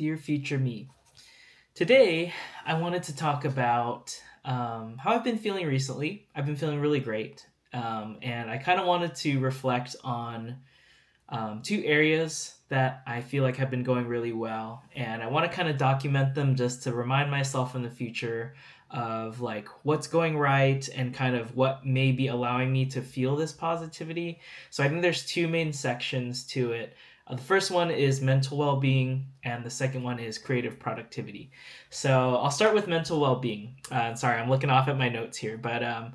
Dear future me. Today, I wanted to talk about how I've been feeling recently. I've been feeling really great. And I kind of wanted to reflect on two areas that I feel like have been going really well. And I want to kind of document them just to remind myself in the future of like what's going right and kind of what may be allowing me to feel this positivity. So I think there's two main sections to it. The first one is mental well-being, and the second one is creative productivity. So I'll start with mental well-being. Sorry, I'm looking off at my notes here, but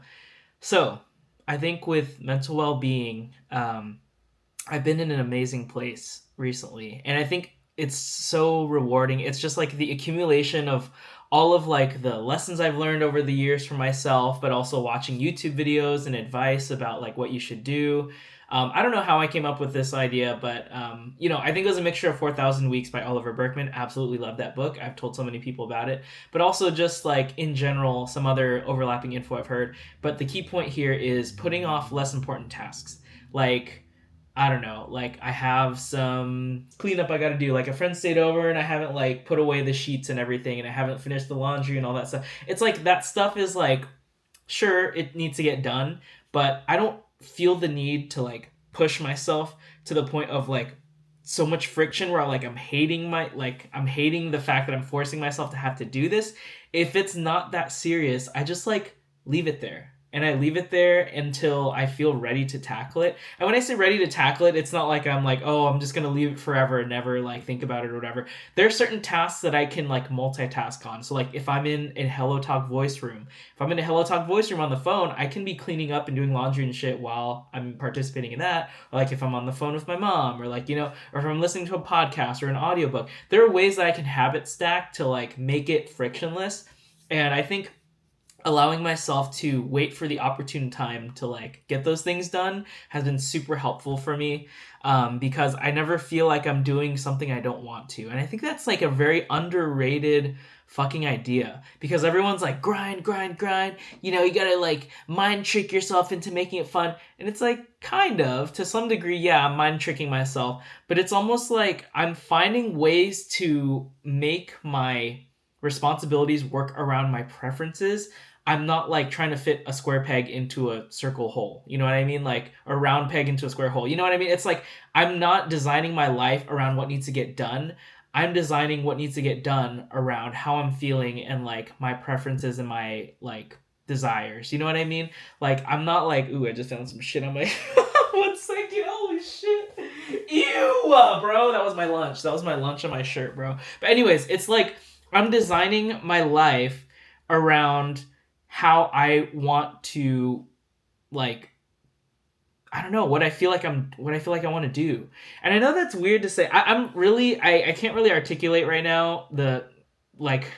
so I think with mental well-being, I've been in an amazing place recently, and I think it's so rewarding. It's just like the accumulation of all of like the lessons I've learned over the years for myself, but also watching YouTube videos and advice about like what you should do. I don't know how I came up with this idea, but I think it was a mixture of 4,000 Weeks by Oliver Berkman. Absolutely love that book. I've told so many people about it, but also just like in general, some other overlapping info I've heard. But the key point here is putting off less important tasks. Like, I don't know, like I have some cleanup I gotta do. Like a friend stayed over and I haven't like put away the sheets and everything, and I haven't finished the laundry and all that stuff. It's like that stuff is like, sure, it needs to get done, but I don't feel the need to like push myself to the point of like so much friction where like I'm hating the fact that I'm forcing myself to have to do this. If it's not that serious, I just like leave it there. And I leave it there until I feel ready to tackle it. And when I say ready to tackle it, it's not like I'm like, oh, I'm just gonna leave it forever and never like think about it or whatever. There are certain tasks that I can like multitask on. So like if I'm in a Hello Talk voice room, if I'm in a Hello Talk voice room on the phone, I can be cleaning up and doing laundry and shit while I'm participating in that. Or like if I'm on the phone with my mom, or like, or if I'm listening to a podcast or an audiobook, there are ways that I can habit stack to like make it frictionless. And I think allowing myself to wait for the opportune time to like get those things done has been super helpful for me, because I never feel like I'm doing something I don't want to. And I think that's like a very underrated fucking idea, because everyone's like grind, grind, grind. You gotta like mind trick yourself into making it fun. And it's like kind of to some degree, yeah, I'm mind tricking myself, but it's almost like I'm finding ways to make my responsibilities work around my preferences. I'm not like trying to fit a square peg into a circle hole. You know what I mean? Like a round peg into a square hole. You know what I mean? It's like I'm not designing my life around what needs to get done. I'm designing what needs to get done around how I'm feeling and like my preferences and my like desires. You know what I mean? Like I'm not like, ooh, I just found some shit on my 1 second. Holy shit. Ew, bro. That was my lunch. That was my lunch on my shirt, bro. But anyways, it's like I'm designing my life around how I want to, like, I don't know, what I feel like I want to do. And I know that's weird to say. I can't really articulate right now the like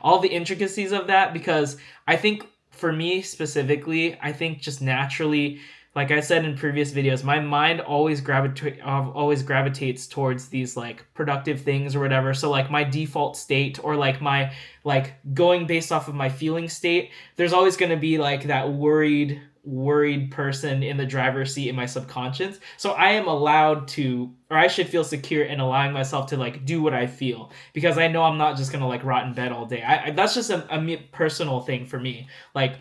all the intricacies of that, because I think for me specifically, I think just naturally, like I said in previous videos, my mind always gravitates towards these like productive things or whatever. So like my default state, or like my like going based off of my feeling state, there's always going to be like that worried person in the driver's seat in my subconscious. So I am allowed to, or I should feel secure in allowing myself to like do what I feel, because I know I'm not just gonna like rot in bed all day. That's just a personal thing for me. Like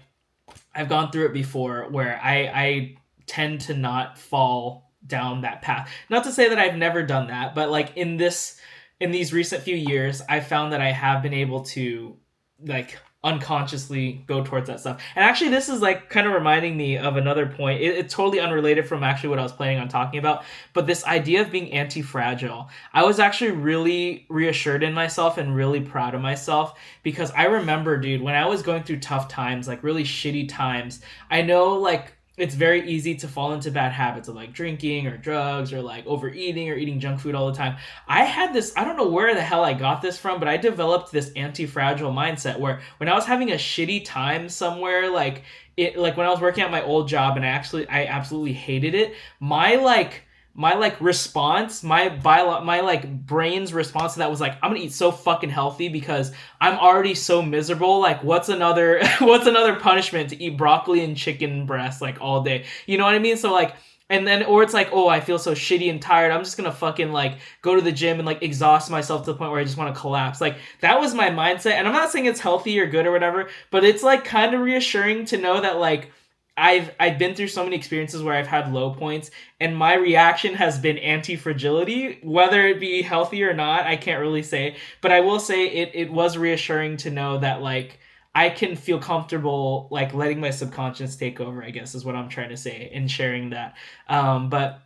I've gone through it before where I tend to not fall down that path. Not to say that I've never done that, but like in these recent few years, I found that I have been able to like unconsciously go towards that stuff. And actually this is like kind of reminding me of another point. It's totally unrelated from actually what I was planning on talking about, but this idea of being anti-fragile. I was actually really reassured in myself and really proud of myself, because I remember, dude, when I was going through tough times, like really shitty times, I know like it's very easy to fall into bad habits of like drinking or drugs or like overeating or eating junk food all the time. I had this, I don't know where the hell I got this from, but I developed this anti-fragile mindset where when I was having a shitty time somewhere, like when I was working at my old job and I absolutely hated it, my response, my like brain's response to that was like, I'm gonna eat so fucking healthy because I'm already so miserable. Like what's another punishment to eat broccoli and chicken breast like all day? You know what I mean? So like And then, or it's like, oh, I feel so shitty and tired, I'm just gonna fucking like go to the gym and like exhaust myself to the point where I just want to collapse. Like that was my mindset, and I'm not saying it's healthy or good or whatever, but it's like kind of reassuring to know that like I've been through so many experiences where I've had low points, and my reaction has been anti-fragility, whether it be healthy or not. I can't really say, but I will say it was reassuring to know that like I can feel comfortable like letting my subconscious take over, I guess is what I'm trying to say in sharing that. But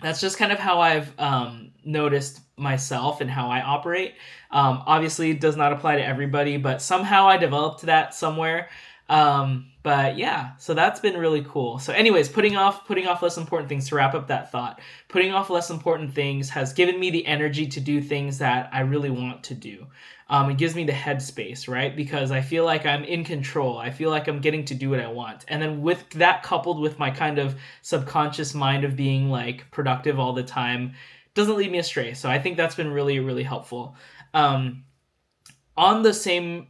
that's just kind of how I've noticed myself and how I operate. Obviously, it does not apply to everybody, but somehow I developed that somewhere. But yeah, so that's been really cool. So, anyways, putting off less important things to wrap up that thought. Putting off less important things has given me the energy to do things that I really want to do. It gives me the headspace, right? Because I feel like I'm in control. I feel like I'm getting to do what I want. And then with that coupled with my kind of subconscious mind of being like productive all the time, doesn't lead me astray. So I think that's been really, really helpful. Um, on the same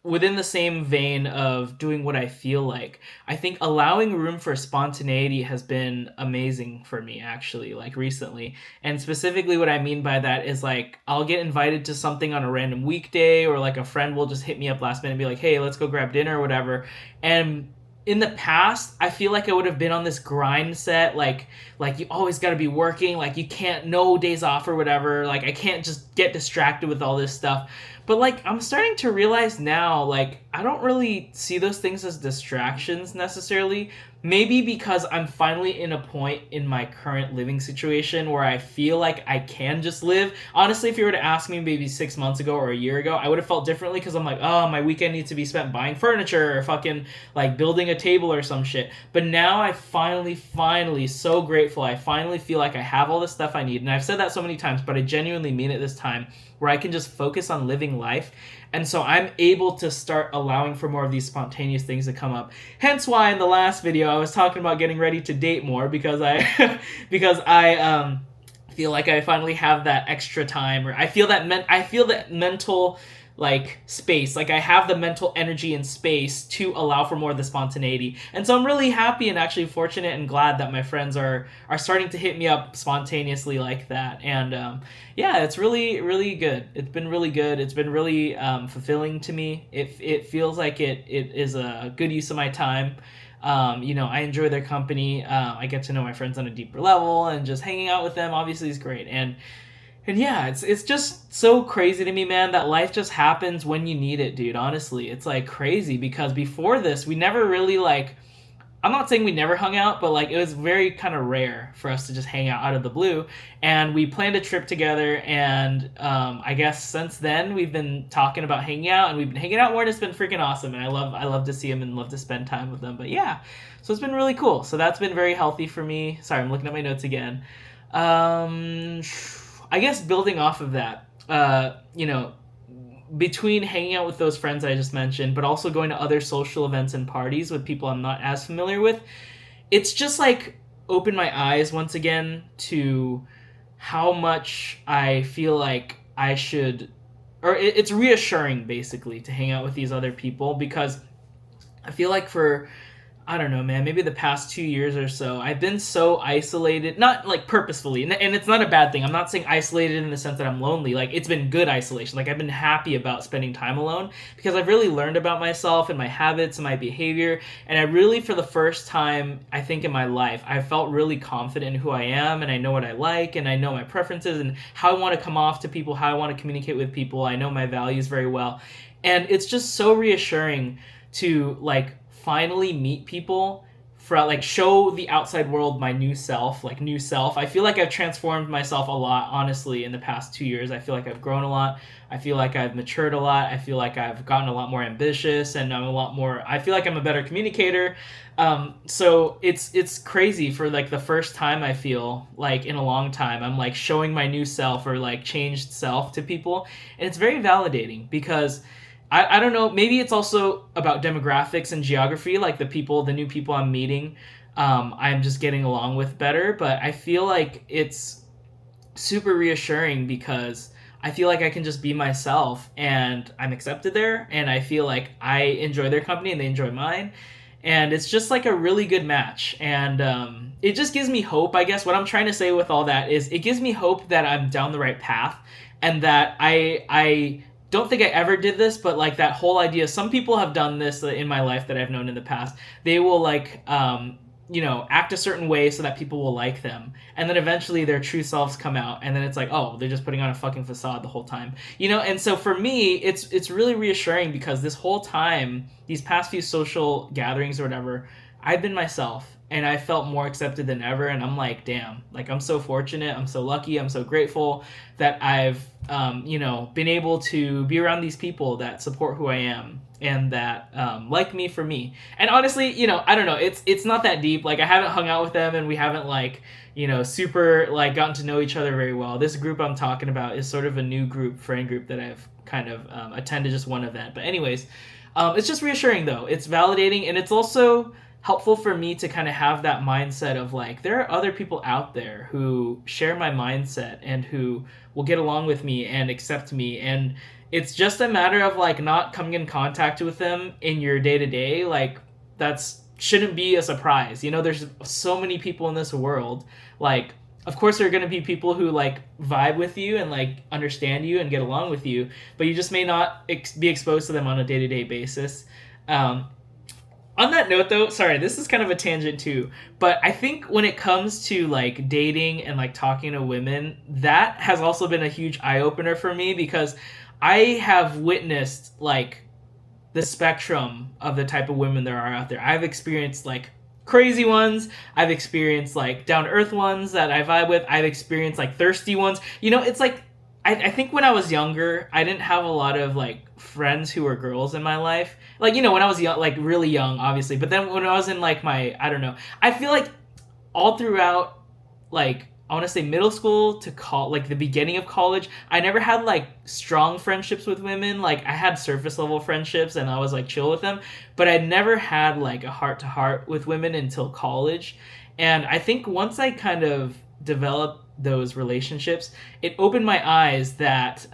Within the same vein of doing what I feel like, I think allowing room for spontaneity has been amazing for me actually, like recently. And specifically what I mean by that is like I'll get invited to something on a random weekday, or like a friend will just hit me up last minute and be like, "Hey, let's go grab dinner or whatever." And in the past, I feel like I would have been on this grind set, like you always got to be working, like you can't no days off or whatever. Like I can't just get distracted with all this stuff. But like I'm starting to realize now, like I don't really see those things as distractions necessarily. Maybe because I'm finally in a point in my current living situation where I feel like I can just live. Honestly, if you were to ask me maybe 6 months ago or a year ago, I would have felt differently because I'm like, oh, my weekend needs to be spent buying furniture or fucking like building a table or some shit. But now I finally, so grateful. I finally feel like I have all the stuff I need. And I've said that so many times, but I genuinely mean it this time, where I can just focus on living life. And so I'm able to start allowing for more of these spontaneous things to come up. Hence why in the last video I was talking about getting ready to date more, because I because I feel like I finally have that extra time, or I feel that mental like space, like I have the mental energy and space to allow for more of the spontaneity. And so I'm really happy and actually fortunate and glad that my friends are starting to hit me up spontaneously like that. And yeah, it's really good. It's been really good. It's been really fulfilling to me. It feels like it is a good use of my time. I enjoy their company. I get to know my friends on a deeper level, and just hanging out with them obviously is great. And yeah, it's just so crazy to me, man, that life just happens when you need it, dude. Honestly, it's like crazy, because before this, we never really like, I'm not saying we never hung out, but like it was very kind of rare for us to just hang out of the blue. And we planned a trip together, and I guess since then we've been talking about hanging out, and we've been hanging out more, and it's been freaking awesome. And I love to see him and love to spend time with them. But yeah, so it's been really cool. So that's been very healthy for me. Sorry, I'm looking at my notes again. I guess building off of that, between hanging out with those friends I just mentioned, but also going to other social events and parties with people I'm not as familiar with, it's just like opened my eyes once again to how much I feel like I should, or it's reassuring basically to hang out with these other people, because I feel like for, I don't know, man, maybe the past 2 years or so, I've been so isolated, not like purposefully, and it's not a bad thing. I'm not saying isolated in the sense that I'm lonely. Like, it's been good isolation. Like, I've been happy about spending time alone, because I've really learned about myself and my habits and my behavior. And I really, for the first time, I think in my life, I felt really confident in who I am, and I know what I like, and I know my preferences and how I want to come off to people, how I want to communicate with people. I know my values very well. And it's just so reassuring to, like, finally meet people, for like show the outside world my new self. I feel like I've transformed myself a lot, honestly, in the past 2 years. I feel like I've grown a lot. I feel like I've matured a lot. I feel like I've gotten a lot more ambitious, and I feel like I'm a better communicator. So it's crazy. For like the first time, I feel like in a long time, I'm like showing my new self, or like changed self, to people. And it's very validating, because I don't know, maybe it's also about demographics and geography, like the new people I'm meeting, I'm just getting along with better. But I feel like it's super reassuring, because I feel like I can just be myself, and I'm accepted there, and I feel like I enjoy their company and they enjoy mine. and it's just like a really good match. And it just gives me hope. I guess what I'm trying to say with all that is it gives me hope that I'm down the right path, and that I don't think I ever did this, but like that whole idea. Some people have done this in my life that I've known in the past. They will like act a certain way so that people will like them, and then eventually their true selves come out, and then it's like, oh, they're just putting on a fucking facade the whole time, And so for me, it's really reassuring, because this whole time, these past few social gatherings or whatever, I've been myself, and I felt more accepted than ever. And I'm like, damn, like I'm so fortunate, I'm so lucky, I'm so grateful that I've been able to be around these people that support who I am, and that like me for me. And honestly, I don't know, it's not that deep. Like I haven't hung out with them, and we haven't like super like gotten to know each other very well. This group I'm talking about is sort of a new friend group that I've kind of attended just one event. But anyways, it's just reassuring though. It's validating, and it's also helpful for me to kind of have that mindset of like, there are other people out there who share my mindset and who will get along with me and accept me. And it's just a matter of like not coming in contact with them in your day-to-day. Like that's shouldn't be a surprise. There's so many people in this world. Like, of course there are going to be people who like vibe with you and like understand you and get along with you, but you just may not be exposed to them on a day-to-day basis. On that note, though, sorry, this is kind of a tangent too, but I think when it comes to like dating and like talking to women, that has also been a huge eye-opener for me, because I have witnessed like the spectrum of the type of women there are out there. I've experienced like crazy ones. I've experienced like down-to-earth ones that I vibe with. I've experienced like thirsty ones. It's like, I think when I was younger, I didn't have a lot of like friends who were girls in my life. Like, when I was young, like really young, obviously. But then when I was in like my, I don't know, I feel like all throughout, like, I want to say middle school to like the beginning of college, I never had like strong friendships with women. Like I had surface level friendships and I was like chill with them, but I never had like a heart to heart with women until college. And I think once I kind of developed those relationships, it opened my eyes that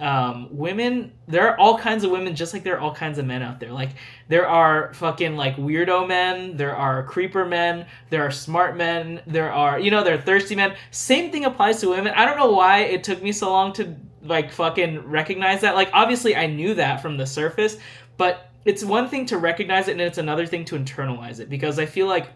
women, there are all kinds of women, just like there are all kinds of men out there. Like there are fucking like weirdo men, there are creeper men, there are smart men, there are there are thirsty men. Same thing applies to women. I don't know why it took me so long to like fucking recognize that. Like obviously I knew that from the surface, but it's one thing to recognize it and it's another thing to internalize it, because I feel like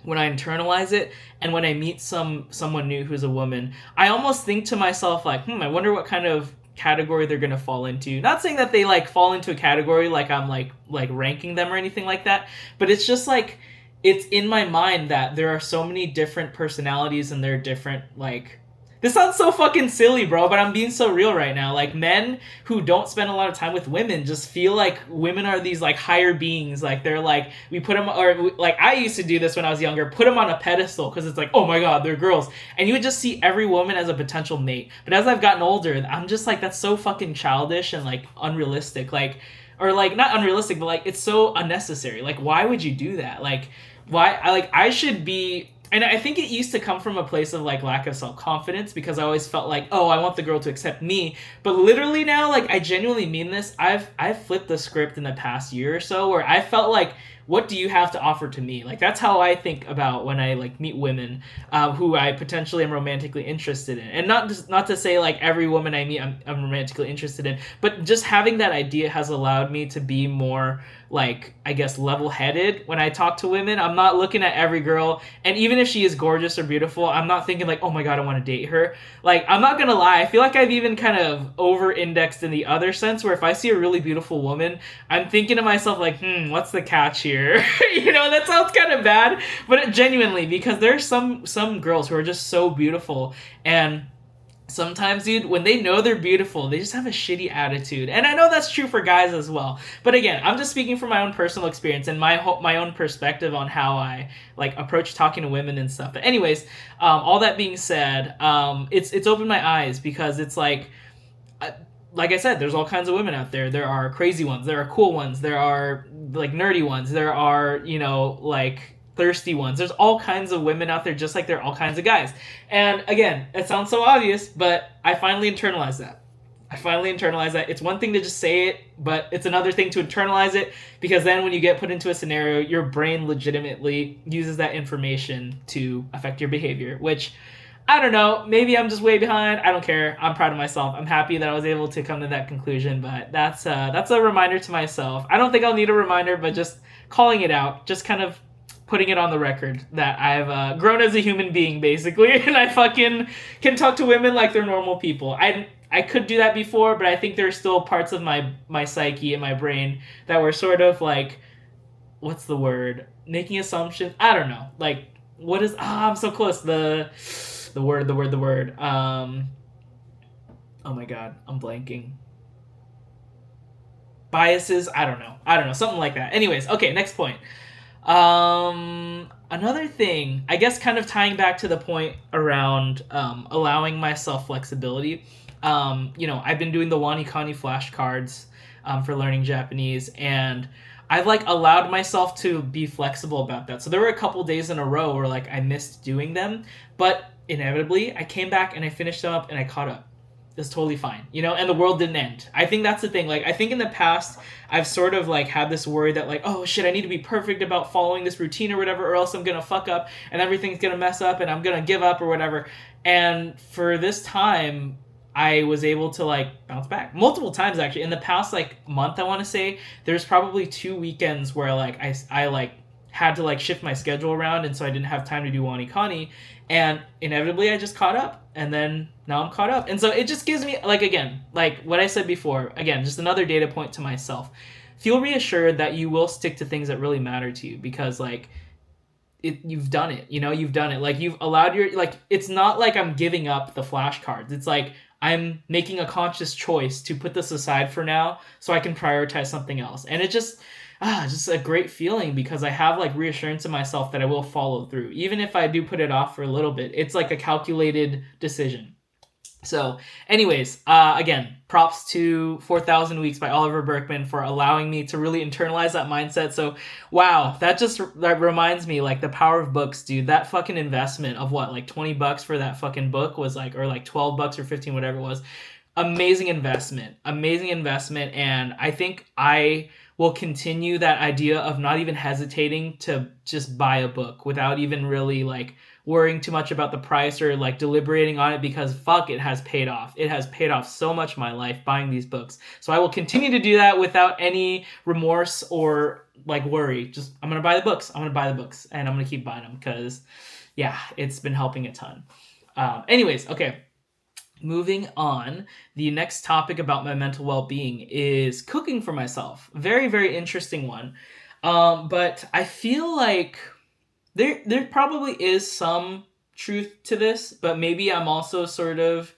when I internalize it and when I meet someone new who's a woman, I almost think to myself like, I wonder what kind of category they're gonna fall into. Not saying that they like fall into a category like I'm like ranking them or anything like that, but it's just like it's in my mind that there are so many different personalities and they're different like. This sounds so fucking silly, bro, but I'm being so real right now. Like, men who don't spend a lot of time with women just feel like women are these, like, higher beings. Like, they're, like, we put them, or, like, I used to do this when I was younger, put them on a pedestal, because it's like, oh my god, they're girls. And you would just see every woman as a potential mate. But as I've gotten older, I'm just like, that's so fucking childish and, like, unrealistic. Like, or, like, not unrealistic, but, like, it's so unnecessary. Like, why would you do that? Like, why, I should be. And I think it used to come from a place of, like, lack of self-confidence, because I always felt like, oh, I want the girl to accept me. But literally now, like, I genuinely mean this. I've flipped the script in the past year or so, where I felt like, what do you have to offer to me? Like, that's how I think about when I, like, meet women who I potentially am romantically interested in. And not to say, like, every woman I meet I'm romantically interested in, but just having that idea has allowed me to be more, like, I guess, level-headed when I talk to women. I'm not looking at every girl, and even if she is gorgeous or beautiful, I'm not thinking, like, oh my god, I want to date her. Like, I'm not gonna lie, I feel like I've even kind of over-indexed in the other sense, where if I see a really beautiful woman, I'm thinking to myself, like, what's the catch here? That sounds kind of bad, but genuinely, because there's some girls who are just so beautiful, and sometimes, dude, when they know they're beautiful, they just have a shitty attitude. And I know that's true for guys as well. But again, I'm just speaking from my own personal experience and my own perspective on how I, like, approach talking to women and stuff. But anyways, all that being said, it's opened my eyes, because it's like I said, there's all kinds of women out there. There are crazy ones. There are cool ones. There are, like, nerdy ones. There are, like, thirsty ones. There's all kinds of women out there, just like there are all kinds of guys. And again, it sounds so obvious, but I finally internalized that. I finally internalized that. It's one thing to just say it, but it's another thing to internalize it, because then when you get put into a scenario, your brain legitimately uses that information to affect your behavior, which I don't know. Maybe I'm just way behind. I don't care. I'm proud of myself. I'm happy that I was able to come to that conclusion. But that's a reminder to myself. I don't think I'll need a reminder, but just calling it out, just kind of putting it on the record that I've grown as a human being, basically, and I fucking can talk to women like they're normal people. I could do that before, but I think there's still parts of my psyche and my brain that were sort of like, what's the word? Making assumptions. I don't know. Like, what is? I'm so close. The word. Oh my god, I'm blanking. Biases. I don't know. Something like that. Anyways, okay. Next point. Another thing, I guess, kind of tying back to the point around allowing myself flexibility. I've been doing the Wanikani flashcards for learning Japanese, and I've like allowed myself to be flexible about that. So there were a couple days in a row where like I missed doing them, but inevitably I came back and I finished them up and I caught up. It's totally fine, and the world didn't end. I think that's the thing. Like, I think in the past, I've sort of like had this worry that like, oh shit, I need to be perfect about following this routine or whatever, or else I'm gonna fuck up and everything's gonna mess up and I'm gonna give up or whatever. And for this time, I was able to like bounce back multiple times actually. In the past like month, I want to say there's probably 2 weekends where like I like had to like shift my schedule around, and so I didn't have time to do Wanikani, and inevitably I just caught up, and then now I'm caught up. And so it just gives me like, again, like what I said before, again, just another data point to myself. Feel reassured that you will stick to things that really matter to you, because like you've done it, you've done it. Like, you've allowed like, it's not like I'm giving up the flashcards. It's like I'm making a conscious choice to put this aside for now so I can prioritize something else. And it just a great feeling, because I have like reassurance in myself that I will follow through. Even if I do put it off for a little bit, it's like a calculated decision. So anyways, again, props to 4,000 Weeks by Oliver Burkeman for allowing me to really internalize that mindset. So wow, that reminds me, like, the power of books, dude. That fucking investment of what, like $20 for that fucking book was like, or like $12 or 15, whatever it was. Amazing investment. And I think I will continue that idea of not even hesitating to just buy a book without even really like worrying too much about the price or like deliberating on it, because fuck, it has paid off. It has paid off so much in my life buying these books. So I will continue to do that without any remorse or like worry. Just, I'm going to buy the books. And I'm going to keep buying them, because yeah, it's been helping a ton. Anyways, okay. Moving on, the next topic about my mental well-being is cooking for myself. Very, very interesting one. But I feel like there probably is some truth to this, but maybe I'm also sort of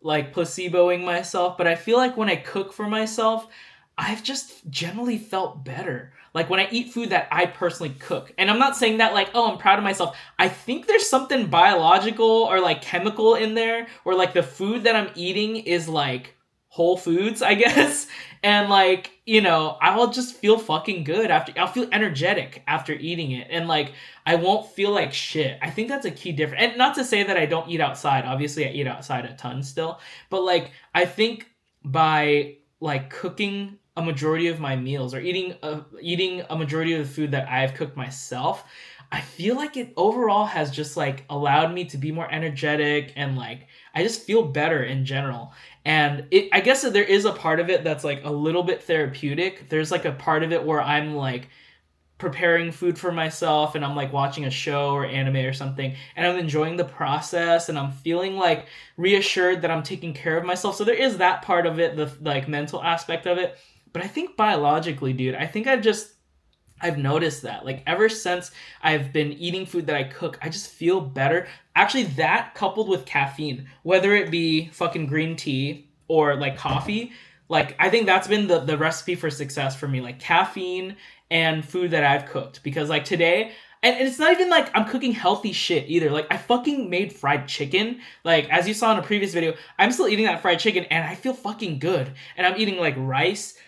like placeboing myself. But I feel like when I cook for myself, I've just generally felt better. Like when I eat food that I personally cook. And I'm not saying that like, oh, I'm proud of myself. I think there's something biological or like chemical in there, or like the food that I'm eating is like whole foods, I guess. And like, I'll just feel fucking good I'll feel energetic after eating it. And like, I won't feel like shit. I think that's a key difference. And not to say that I don't eat outside. Obviously, I eat outside a ton still. But like, I think by like cooking a majority of my meals, or eating a majority of the food that I've cooked myself, I feel like it overall has just like allowed me to be more energetic, and like I just feel better in general. And I guess that there is a part of it that's like a little bit therapeutic. There's like a part of it where I'm like preparing food for myself, and I'm like watching a show or anime or something, and I'm enjoying the process, and I'm feeling like reassured that I'm taking care of myself. So there is that part of it, the like mental aspect of it. But I think biologically, dude, I think I've noticed that like ever since I've been eating food that I cook, I just feel better. Actually, that coupled with caffeine, whether it be fucking green tea or like coffee, like I think that's been the recipe for success for me. Like caffeine and food that I've cooked, because like today, and it's not even like I'm cooking healthy shit either. Like I fucking made fried chicken. Like as you saw in a previous video, I'm still eating that fried chicken and I feel fucking good. And I'm eating like rice.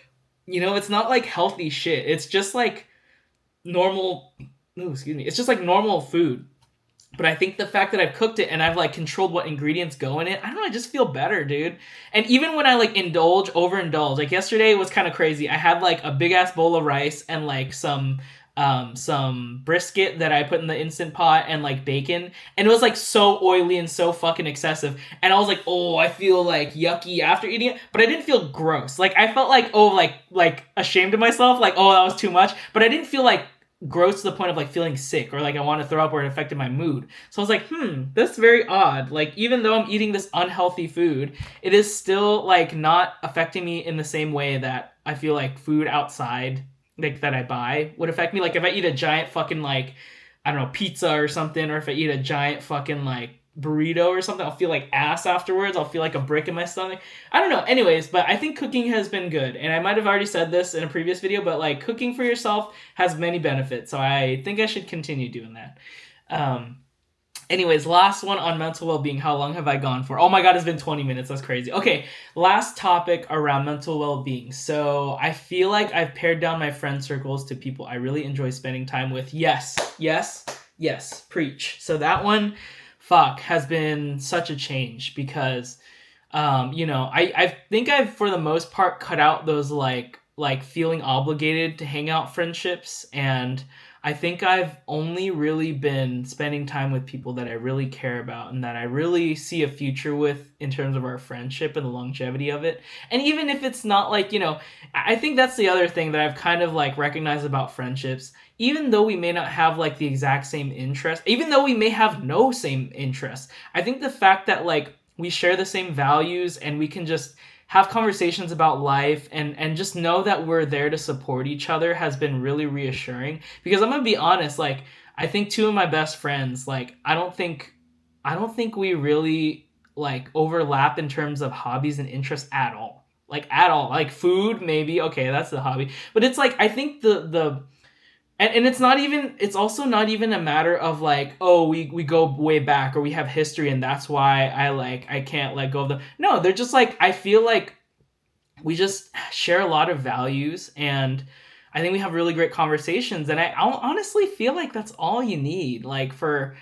It's not like healthy shit. It's just like normal. It's just like normal food. But I think the fact that I've cooked it and I've like controlled what ingredients go in it, I don't know, I just feel better, dude. And even when I like overindulge, like yesterday was kind of crazy. I had like a big ass bowl of rice and like some brisket that I put in the instant pot and like bacon, and it was like so oily and so fucking excessive. And I was like, oh, I feel like yucky after eating it, but I didn't feel gross. Like I felt like, oh, like ashamed of myself, like, oh, that was too much. But I didn't feel like gross to the point of like feeling sick or like I want to throw up or it affected my mood. So I was like, that's very odd. Like even though I'm eating this unhealthy food, it is still like not affecting me in the same way that I feel like food outside like that I buy would affect me. Like if I eat a giant fucking like, I don't know, pizza or something, or if I eat a giant fucking like burrito or something, I'll feel like ass afterwards. I'll feel like a brick in my stomach. I don't know. Anyways, but I think cooking has been good. And I might have already said this in a previous video, but like cooking for yourself has many benefits. So I think I should continue doing that. Anyways, last one on mental well-being. How long have I gone for? Oh my god, it's been 20 minutes. That's crazy. Okay, last topic around mental well-being. So I feel like I've pared down my friend circles to people I really enjoy spending time with. Yes, yes, yes. Preach. So that one, has been such a change because, I think I've for the most part cut out those like feeling obligated to hang out friendships, and I think I've only really been spending time with people that I really care about and that I really see a future with in terms of our friendship and the longevity of it. And even if it's not like, I think that's the other thing that I've kind of like recognized about friendships. Even though we may not have like the exact same interest, even though we may have no same interest, I think the fact that like we share the same values and we can just have conversations about life and just know that we're there to support each other has been really reassuring. Because I'm gonna be honest, like I think two of my best friends, like I don't think we really like overlap in terms of hobbies and interests at all. Like at all. Like food, maybe, okay, that's the hobby. But it's like I think the and it's also not even a matter of like, oh, we go way back or we have history and that's why I can't let go of them. No, they're just like, I feel like we just share a lot of values, and I think we have really great conversations, and I honestly feel like that's all you need, like for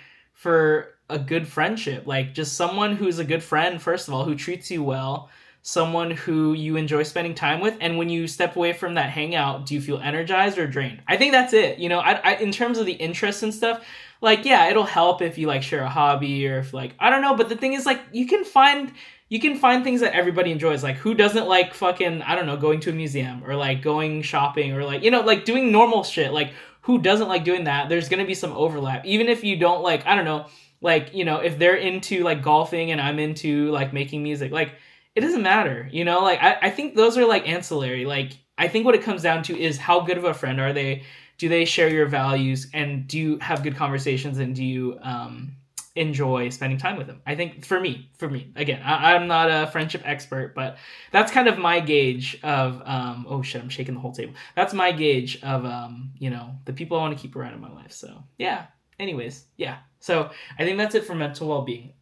a good friendship. Like just someone who's a good friend, first of all, who treats you well, someone who you enjoy spending time with, and when you step away from that hangout, do you feel energized or drained? I think that's it. I in terms of the interests and stuff, like yeah, it'll help if you like share a hobby, or if like I don't know, but the thing is like you can find things that everybody enjoys. Like who doesn't like fucking, I don't know, going to a museum or like going shopping or like like doing normal shit. Like who doesn't like doing that? There's gonna be some overlap, even if you don't like, I don't know, like if they're into like golfing and I'm into like making music, like it doesn't matter, like I think those are like ancillary. Like I think what it comes down to is how good of a friend are they? Do they share your values, and do you have good conversations, and do you enjoy spending time with them? I think for me again, I'm not a friendship expert, but that's kind of my gauge of oh shit, I'm shaking the whole table. That's my gauge of the people I want to keep around in my life. So yeah, anyways, yeah, so I think that's it for mental well-being.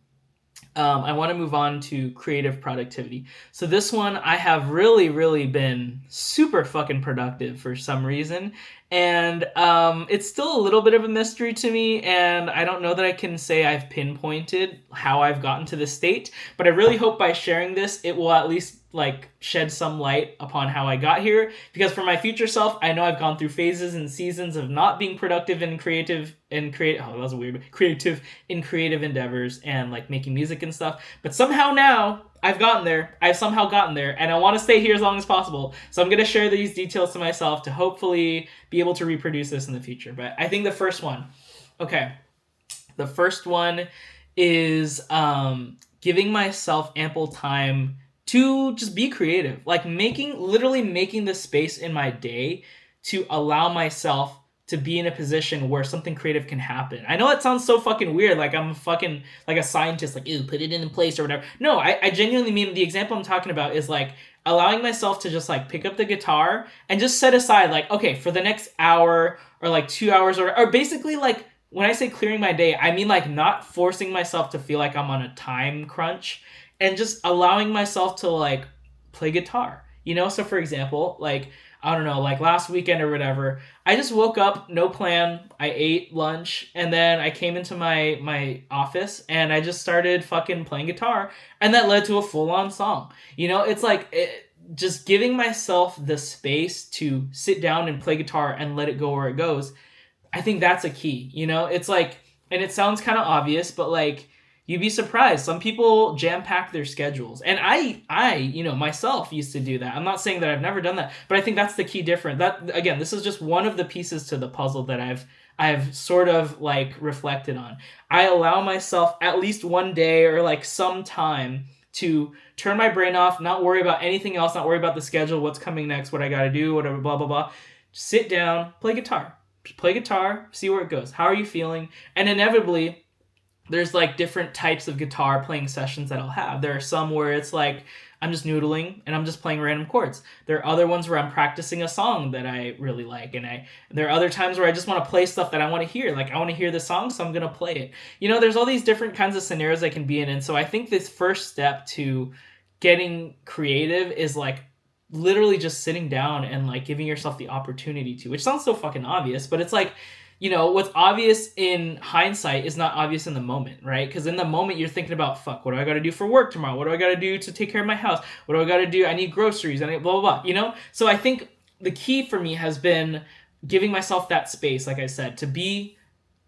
I want to move on to creative productivity. So this one, I have really, really been super fucking productive for some reason. And it's still a little bit of a mystery to me. And I don't know that I can say I've pinpointed how I've gotten to this state. But I really hope by sharing this, it will at least like shed some light upon how I got here. Because for my future self, I know I've gone through phases and seasons of not being productive and creative oh, that was weird. Creative in creative endeavors and like making music and stuff. But somehow now I've gotten there. I've somehow gotten there, and I want to stay here as long as possible. So I'm going to share these details to myself to hopefully be able to reproduce this in the future. But I think the first one is giving myself ample time to just be creative. Like literally making the space in my day to allow myself to be in a position where something creative can happen. I know that sounds so fucking weird, like I'm fucking like a scientist, like, ew, put it in place or whatever. No, I genuinely mean, the example I'm talking about is like allowing myself to just like pick up the guitar and just set aside like, okay, for the next hour or like 2 hours or basically like, when I say clearing my day, I mean like not forcing myself to feel like I'm on a time crunch, and just allowing myself to like play guitar. So for example, like I don't know, like last weekend or whatever, I just woke up, no plan. I ate lunch, and then I came into my office and I just started fucking playing guitar, and that led to a full on song. It's like just giving myself the space to sit down and play guitar and let it go where it goes. I think that's a key. It's like, and it sounds kind of obvious, but like, you'd be surprised. Some people jam pack their schedules, and I, myself used to do that. I'm not saying that I've never done that, but I think that's the key difference. That again, this is just one of the pieces to the puzzle that I've sort of like reflected on. I allow myself at least one day or like some time to turn my brain off, not worry about anything else, not worry about the schedule, what's coming next, what I got to do, whatever, blah blah blah. Sit down, play guitar. Play guitar, see where it goes. How are you feeling? And inevitably, there's like different types of guitar playing sessions that I'll have. There are some where it's like I'm just noodling and I'm just playing random chords. There are other ones where I'm practicing a song that I really like, and there are other times where I just want to play stuff that I want to hear. Like I want to hear the song, so I'm gonna play it. There's all these different kinds of scenarios I can be in, and so I think this first step to getting creative is like literally just sitting down and like giving yourself the opportunity to, which sounds so fucking obvious, but it's like, what's obvious in hindsight is not obvious in the moment, right? Because in the moment you're thinking about, fuck, what do I got to do for work tomorrow? What do I got to do to take care of my house? What do I got to do? I need groceries. I need blah, blah, blah, So I think the key for me has been giving myself that space, like I said, to be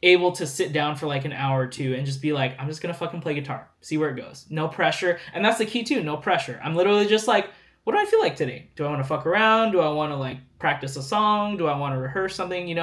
able to sit down for like an hour or two and just be like, I'm just going to fucking play guitar, see where it goes. No pressure. And that's the key too, no pressure. I'm literally just like, what do I feel like today? Do I want to fuck around? Do I want to like practice a song? Do I want to rehearse something?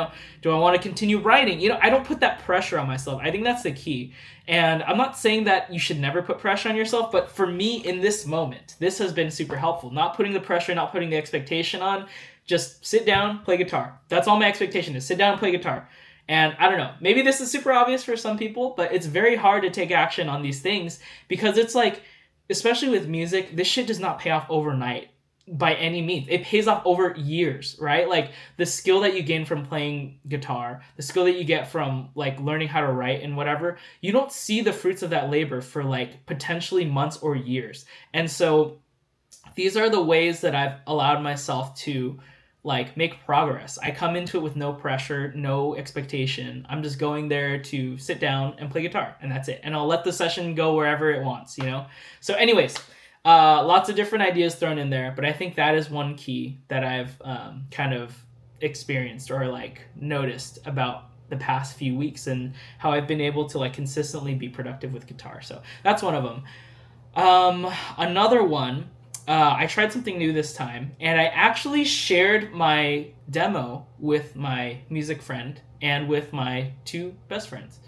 Do I want to continue writing? I don't put that pressure on myself. I think that's the key. And I'm not saying that you should never put pressure on yourself, but for me in this moment, this has been super helpful. Not putting the pressure, not putting the expectation on, just sit down, play guitar. That's all my expectation is. Sit down and play guitar. And I don't know, maybe this is super obvious for some people, but it's very hard to take action on these things because it's like, especially with music, this shit does not pay off overnight by any means. It pays off over years, right? Like the skill that you gain from playing guitar, the skill that you get from like learning how to write and whatever, you don't see the fruits of that labor for like potentially months or years. And so these are the ways that I've allowed myself to like make progress. I come into it with no pressure, no expectation. I'm just going there to sit down and play guitar, and that's it. And I'll let the session go wherever it wants, So anyways, lots of different ideas thrown in there, but I think that is one key that I've kind of experienced or like noticed about the past few weeks and how I've been able to like consistently be productive with guitar. So that's one of them. Another one, I tried something new this time, and I actually shared my demo with my music friend and with my two best friends.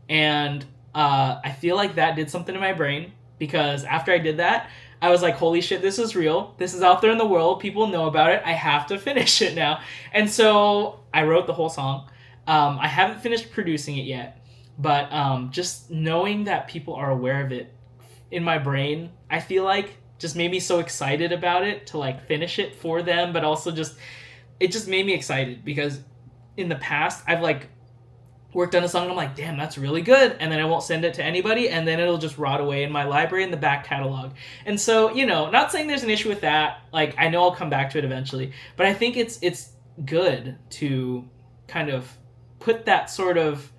And I feel like that did something to my brain, because after I did that, I was like, holy shit, this is real. This is out there in the world. People know about it. I have to finish it now. And so I wrote the whole song. I haven't finished producing it yet, but just knowing that people are aware of it in my brain, I feel like just made me so excited about it to like finish it for them, but also it just made me excited because in the past I've like worked on a song and I'm like, damn, that's really good, and then I won't send it to anybody, and then it'll just rot away in my library in the back catalog. And so, not saying there's an issue with that, like I know I'll come back to it eventually, but I think it's good to kind of put that sort of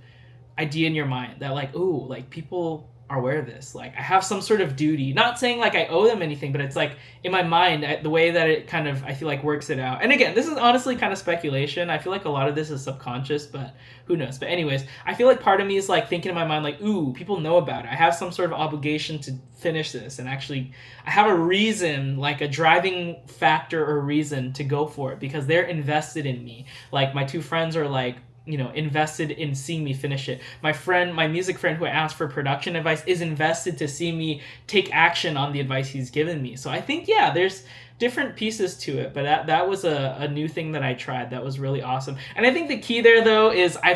idea in your mind that like, ooh, like people are aware of this. Like I have some sort of duty, not saying like I owe them anything, but it's like in my mind, the way that it kind of, I feel like works it out. And again, this is honestly kind of speculation. I feel like a lot of this is subconscious, but who knows? But anyways, I feel like part of me is like thinking in my mind, like, ooh, people know about it. I have some sort of obligation to finish this. And actually I have a reason, like a driving factor or reason to go for it because they're invested in me. Like my two friends are like, invested in seeing me finish it. My music friend who asked for production advice is invested to see me take action on the advice he's given me. So I think, yeah, there's different pieces to it, but that was a new thing that I tried that was really awesome. And I think the key there, though, is I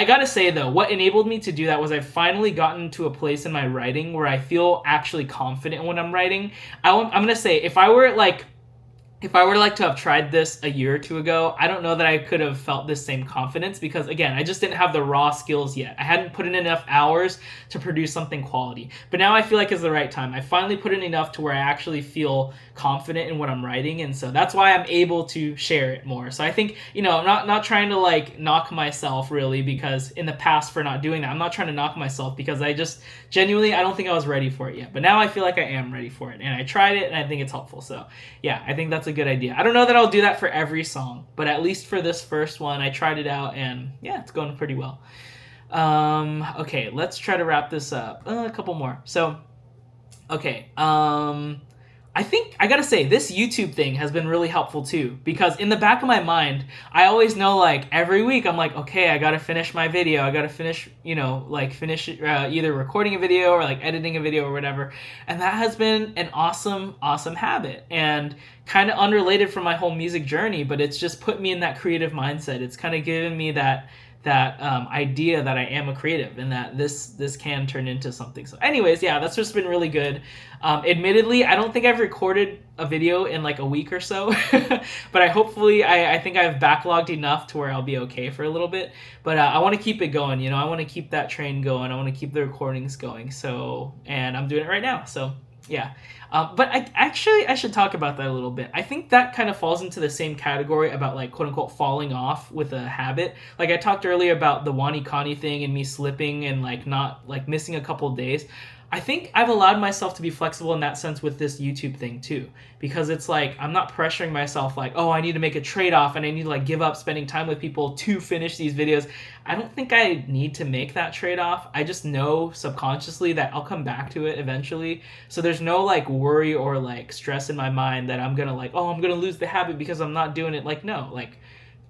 gotta say, though, what enabled me to do that was I've finally gotten to a place in my writing where I feel actually confident in what I'm writing. I'm gonna say, if I were, like, if I were like to have tried this a year or two ago, I don't know that I could have felt this same confidence because again, I just didn't have the raw skills yet. I hadn't put in enough hours to produce something quality. But now I feel like it's the right time. I finally put in enough to where I actually feel confident in what I'm writing, and so that's why I'm able to share it more. So I think, not trying to like knock myself really, because in the past for not doing that, I'm not trying to knock myself because I just genuinely I don't think I was ready for it yet. But now I feel like I am ready for it, and I tried it and I think it's helpful. So yeah, I think that's a good idea. I don't know that I'll do that for every song, but at least for this first one, I tried it out, and yeah, it's going pretty well. Okay, let's try to wrap this up. A couple more. So, okay. I think I gotta say this YouTube thing has been really helpful too, because in the back of my mind, I always know like every week I'm like, okay, I gotta finish my video. I gotta finish, finish either recording a video or like editing a video or whatever. And that has been an awesome, awesome habit and kind of unrelated from my whole music journey, but it's just put me in that creative mindset. It's kind of given me that idea that I am a creative and that this can turn into something. So anyways, yeah, that's just been really good. Admittedly, I don't think I've recorded a video in like a week or so, but I think I've backlogged enough to where I'll be okay for a little bit. But I want to keep it going. I want to keep that train going. I want to keep the recordings going. So, and I'm doing it right now. So yeah. But I should talk about that a little bit. I think that kind of falls into the same category about like quote unquote falling off with a habit. Like I talked earlier about the Wani Kani thing and me slipping and like not like missing a couple of days. I think I've allowed myself to be flexible in that sense with this YouTube thing too, because it's like I'm not pressuring myself like, oh, I need to make a trade-off and I need to like give up spending time with people to finish these videos. I don't think I need to make that trade-off. I just know subconsciously that I'll come back to it eventually. So there's no like worry or like stress in my mind that I'm gonna like, oh, I'm gonna lose the habit because I'm not doing it. Like no, like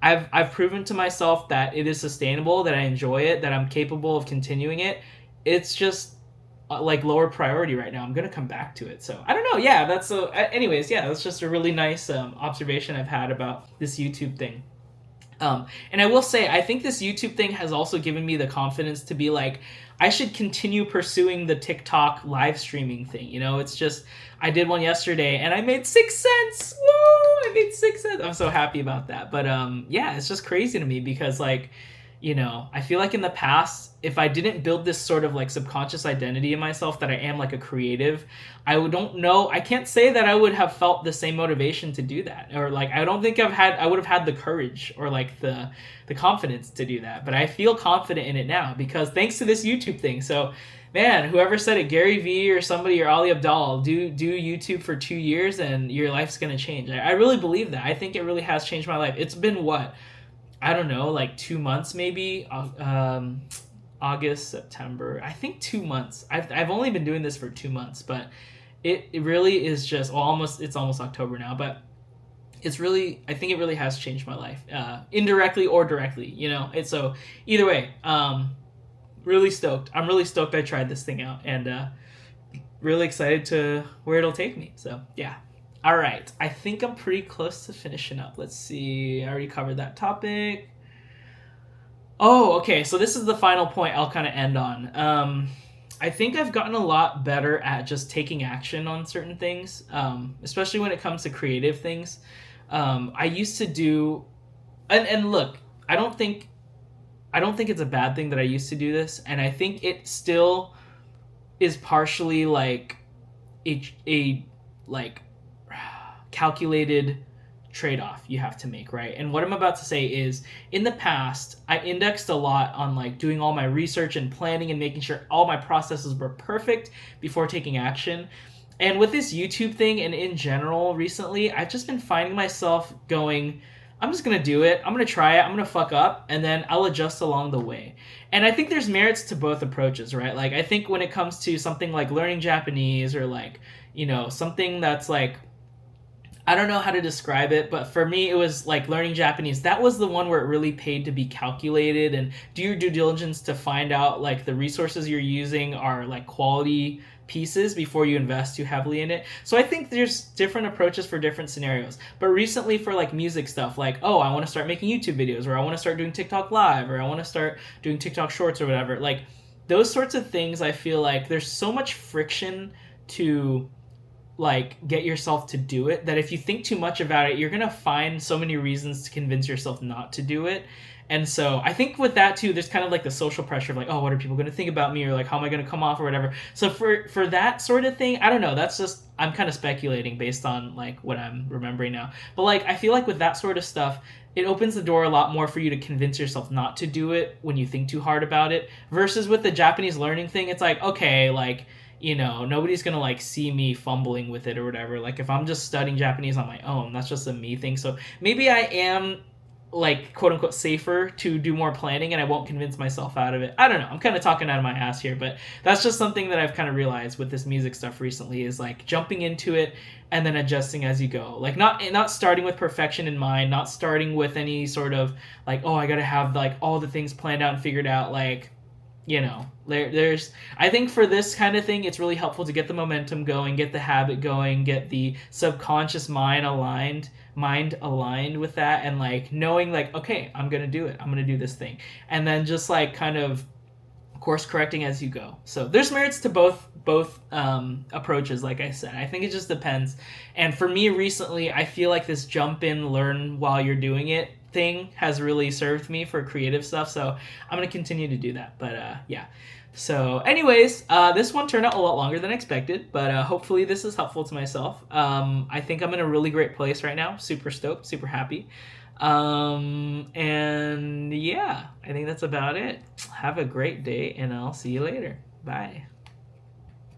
I've proven to myself that it is sustainable, that I enjoy it, that I'm capable of continuing it. It's just like lower priority right now. I'm gonna come back to it. So I don't know. Yeah, that's so. Anyways, yeah, that's just a really nice observation I've had about this YouTube thing. And I will say, I think this YouTube thing has also given me the confidence to be like, I should continue pursuing the TikTok live streaming thing. It's just, I did one yesterday and I made 6 cents. Woo! I made 6 cents. I'm so happy about that. But yeah, it's just crazy to me because like, I feel like in the past, if I didn't build this sort of like subconscious identity in myself that I am like a creative, I can't say that I would have felt the same motivation to do that. Or like, I don't think I would have had the courage or like the confidence to do that. But I feel confident in it now because thanks to this YouTube thing. So man, whoever said it, Gary Vee or somebody or Ali Abdaal, do YouTube for 2 years and your life's going to change. I really believe that. I think it really has changed my life. It's been what? I don't know, like 2 months maybe, August, September. I think 2 months. I've only been doing this for 2 months, but it really is just it's almost October now, but it's really, I think it really has changed my life, indirectly or directly. It's so either way. Really stoked. I'm really stoked I tried this thing out and really excited to where it'll take me. So yeah. All right, I think I'm pretty close to finishing up. Let's see, I already covered that topic. Oh, okay, so this is the final point I'll kind of end on. I think I've gotten a lot better at just taking action on certain things, especially when it comes to creative things. I used to do, and look, I don't think it's a bad thing that I used to do this, and I think it still is partially like a like calculated trade-off you have to make, right? And what I'm about to say is, in the past, I indexed a lot on like doing all my research and planning and making sure all my processes were perfect before taking action. And with this YouTube thing and in general recently, I've just been finding myself going, I'm just going to do it. I'm going to try it. I'm going to fuck up and then I'll adjust along the way. And I think there's merits to both approaches, right? Like I think when it comes to something like learning Japanese or like, something that's like, I don't know how to describe it, but for me, it was like learning Japanese. That was the one where it really paid to be calculated and do your due diligence to find out like the resources you're using are like quality pieces before you invest too heavily in it. So I think there's different approaches for different scenarios. But recently for like music stuff, like, oh, I want to start making YouTube videos, or I want to start doing TikTok live, or I want to start doing TikTok shorts or whatever. Like, those sorts of things, I feel like there's so much friction to like get yourself to do it, that if you think too much about it, you're gonna find so many reasons to convince yourself not to do it. And so I think with that too, there's kind of like the social pressure of like, oh, what are people going to think about me, or like, how am I going to come off, or whatever. So for that sort of thing, I don't know. That's just, I'm kind of speculating based on like what I'm remembering now. But like I feel like with that sort of stuff, it opens the door a lot more for you to convince yourself not to do it when you think too hard about it. Versus with the Japanese learning thing, it's like, okay, like, you know, nobody's gonna like see me fumbling with it or whatever. Like if I'm just studying Japanese on my own, that's just a me thing. So maybe I am like quote unquote safer to do more planning and I won't convince myself out of it. I don't know. I'm kind of talking out of my ass here, but that's just something that I've kind of realized with this music stuff recently, is like jumping into it and then adjusting as you go. Like not starting with perfection in mind, not starting with any sort of like, oh, I got to have like all the things planned out and figured out. Like, you know, there's I think for this kind of thing, it's really helpful to get the momentum going, get the habit going, get the subconscious mind aligned with that, and like knowing like, okay, I'm gonna do it, I'm gonna do this thing, and then just like kind of course correcting as you go. So there's merits to both approaches. Like I said, I think it just depends. And for me recently, I feel like this jump in, learn while you're doing it thing has really served me for creative stuff. So I'm gonna continue to do that. But yeah. So, anyways, this one turned out a lot longer than expected, but hopefully this is helpful to myself. I think I'm in a really great place right now. Super stoked, super happy. And yeah, I think that's about it. Have a great day, and I'll see you later. Bye.